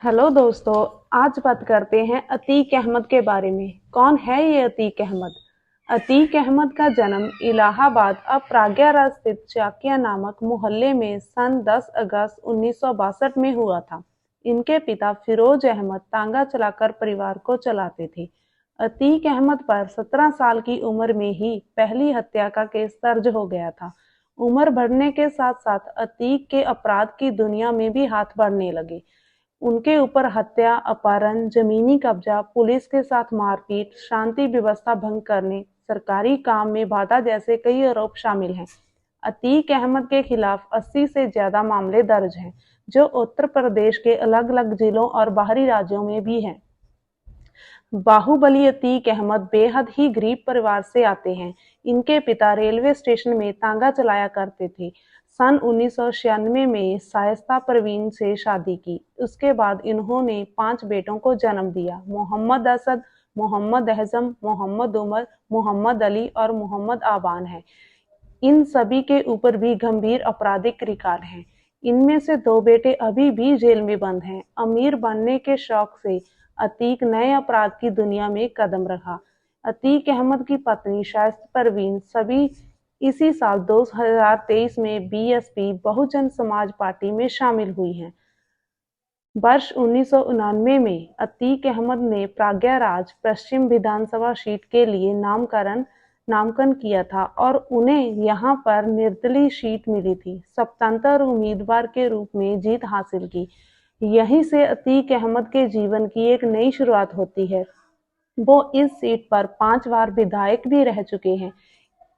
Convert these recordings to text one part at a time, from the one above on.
Hello दोस्तों। आज बात करते हैं अतीक अहमद के बारे में। कौन है ये अतीक अहमद? अतीक अहमद का जन्म इलाहाबाद अब प्रयागराज स्थित चाकिया नामक मोहल्ले में सन 10 अगस्त 1962 में हुआ था। इनके पिता फिरोज अहमद तांगा चलाकर परिवार को चलाते थे। अतीक अहमद पर 17 साल की उम्र में ही पहली हत्या का केस दर्ज हो गया था। उम्र बढ़ने के साथ साथ अतीक के अपराध की दुनिया में भी हाथ बढ़ने लगे। उनके ऊपर हत्या, अपहरण, जमीनी कब्जा, पुलिस के साथ मारपीट, शांति व्यवस्था भंग करने, सरकारी काम में बाधा जैसे कई आरोप शामिल हैं। अतीक अहमद के खिलाफ 80 से ज्यादा मामले दर्ज हैं, जो उत्तर प्रदेश के अलग-अलग जिलों और बाहरी राज्यों में भी हैं। बाहुबली अतीक अहमद बेहद ही गरीब परिवार से आते हैं। इनके पिता रेलवे स्टेशन में तांगा चलाया करते थे। सन 1996 में शाइस्ता परवीन से शादी की। उसके बाद इन्होंने 5 बेटों को जन्म दिया। मोहम्मद असद, मोहम्मद एहजम, मोहम्मद उमर, मोहम्मद अली और मोहम्मद आबान है। इन सभी के ऊपर भी गंभीर आपराधिक रिकॉर्ड हैं। इनमें से 2 बेटे अभी भी जेल में बंद हैं। अमीर बनने के शौक से अतीक नए अपराध की दुनिया में कदम रखा। अतीक अहमद की पत्नी शाइस्ता परवीन सभी इसी साल 2023 में बीएसपी बहुजन समाज पार्टी में शामिल हुई हैं। वर्ष 1999 में अतीक अहमद ने प्रयागराज पश्चिम विधानसभा सीट के लिए नामांकन किया था और उन्हें यहां पर निर्दलीय सीट मिली थी। स्वतंत्र उम्मीदवार के रूप में जीत हासिल की। यहीं से अतीक अहमद के जीवन की एक नई शुरुआत होती है। वो इस सीट पर 5 बार विधायक भी रह चुके हैं।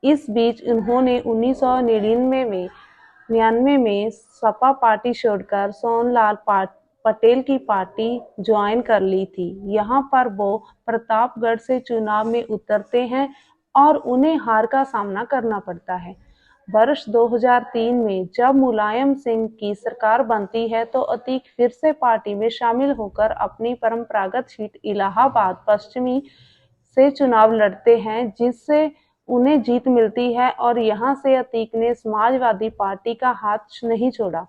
इस बीच उन्होंने 1999 में सपा पार्टी छोड़कर सोनलाल पटेल की पार्टी ज्वाइन कर ली थी। यहाँ पर वो प्रतापगढ़ से चुनाव में उतरते हैं और उन्हें हार का सामना करना पड़ता है। वर्ष 2003 में जब मुलायम सिंह की सरकार बनती है तो अतीक फिर से पार्टी में शामिल होकर अपनी परंपरागत सीट इलाहाबाद पश्चिमी से चुनाव लड़ते हैं, जिससे उन्हें जीत मिलती है और यहां से अतीक ने समाजवादी पार्टी का हाथ नहीं छोड़ा।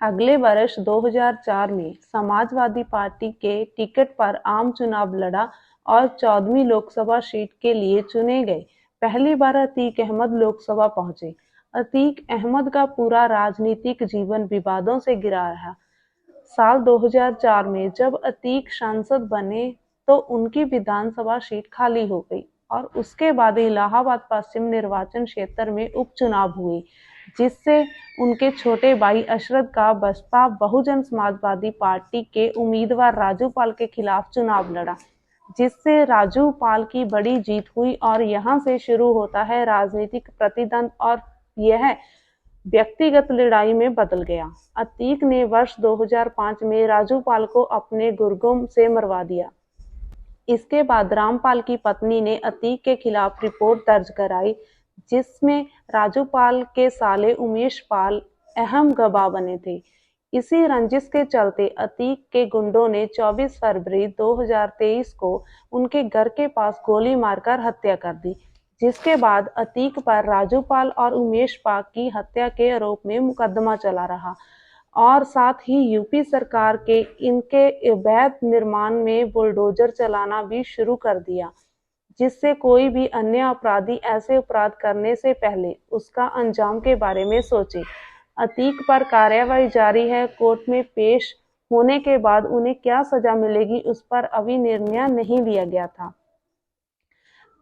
अगले वर्ष 2004 में समाजवादी पार्टी के टिकट पर आम चुनाव लड़ा और 14वीं लोकसभा सीट के लिए चुने गए। पहली बार अतीक अहमद लोकसभा पहुंचे। अतीक अहमद का पूरा राजनीतिक जीवन विवादों से घिरा रहा। साल 2004 में जब अतीक सांसद बने तो उनकी विधानसभा सीट खाली हो गई और उसके बाद इलाहाबाद पश्चिम निर्वाचन क्षेत्र में उपचुनाव हुए, जिससे उनके छोटे भाई अशरद का बसपा बहुजन समाजवादी पार्टी के उम्मीदवार राजू पाल के खिलाफ चुनाव लड़ा, जिससे राजू पाल की बड़ी जीत हुई और यहां से शुरू होता है राजनीतिक प्रतिद्वंद और यह व्यक्तिगत लड़ाई में बदल गया। अतीक ने वर्ष 2005 में राजू पाल को अपने गुर्गोम से मरवा दिया। इसके बाद रामपाल की पत्नी ने अतीक के खिलाफ रिपोर्ट दर्ज कराई, जिसमें राजू पाल के साले उमेश पाल अहम गवाह बने थे। इसी रंजिश के चलते अतीक के गुंडों ने 24 फरवरी 2023 को उनके घर के पास गोली मारकर हत्या कर दी, जिसके बाद अतीक पर राजू पाल और उमेश पाल की हत्या के आरोप में मुकदमा चला रहा और साथ ही यूपी सरकार के इनके अवैध निर्माण में बुलडोजर चलाना भी शुरू कर दिया, जिससे कोई भी अन्य अपराधी ऐसे अपराध करने से पहले उसका अंजाम के बारे में सोचे। अतीक पर कार्यवाही जारी है। कोर्ट में पेश होने के बाद उन्हें क्या सजा मिलेगी उस पर अभी निर्णय नहीं लिया गया था।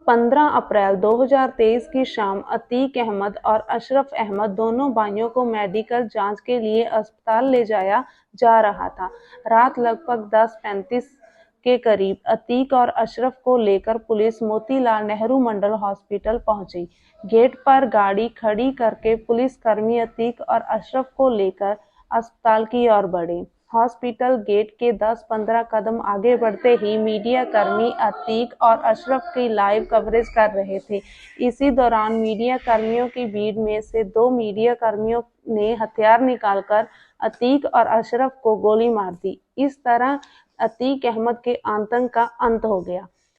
15 अप्रैल 2023 की शाम अतीक अहमद और अशरफ अहमद दोनों भाइयों को मेडिकल जांच के लिए अस्पताल ले जाया जा रहा था। रात लगभग 10:35 के करीब अतीक और अशरफ को लेकर पुलिस मोतीलाल नेहरू मंडल हॉस्पिटल पहुंची। गेट पर गाड़ी खड़ी करके पुलिसकर्मी अतीक और अशरफ को लेकर अस्पताल की ओर बढ़े। हॉस्पिटल गेट के 10-15 कदम आगे बढ़ते ही मीडिया कर्मी अतीक और अशरफ की लाइव कवरेज कर रहे थे। इसी दौरान मीडिया कर्मियों की भीड़ में से 2 मीडिया कर्मियों ने हथियार निकालकर अतीक और अशरफ को गोली मार दी। इस तरह अतीक अहमद के आतंक का अंत हो गया।